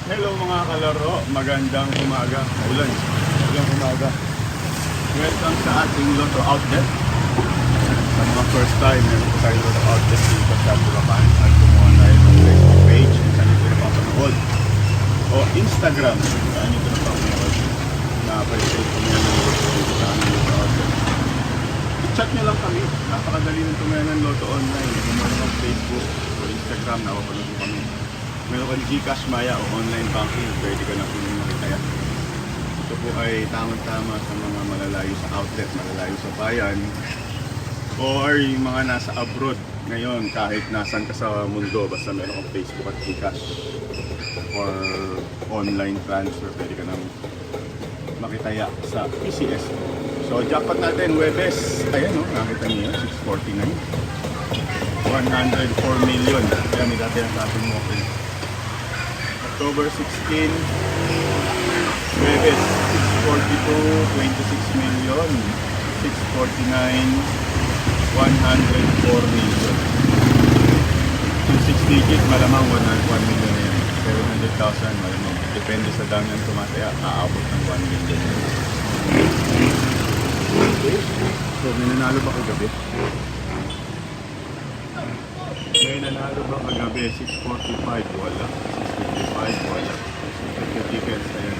Hello mga kalaro, magandang umaga. Ulan, magandang umaga. Welcome sa ating Lotto Outlet. Sa mga first time, meron po tayo Lotto Outlet dito sa Bulacan. At kumuha tayo ng Facebook page kung saan ito napapanood. O Instagram kung saan ito napapanood. Na-appreciate ko ngayon ng Lotto dito sa aming Lotto Outlet. I-chat nyo lang kami. Napakadali ng tumaya ng Lotto online. Kung meron ng Facebook o Instagram, napapanood ko kami. Meron kang Gcash, Maya o online banking, pwede ka na po nung makitaya. Ito po ay tamang-tama sa mga malalayo sa outlet, malalayo sa bayan, or yung mga nasa abroad ngayon, kahit nasan ka sa mundo, basta meron kang Facebook at Gcash or online transfer, pwede ka nang makitaya sa PCS. So jackpot natin, Webes, ayan o, nakita niyo, 649. 104 million. Kaya may dati ang sabi mo, okay. October 16, Webes, 642, 26 million, 649, 104 million. Yung 6 digit, malamang 101 million na yan. 700,000, malamang. Depende sa dami ng tumataya, aabot ng 1 million. Okay. So, may nanalo ba kagabi? May nanalo ba kagabi? 645, wala. 655, wala. 50 tickets, ayan.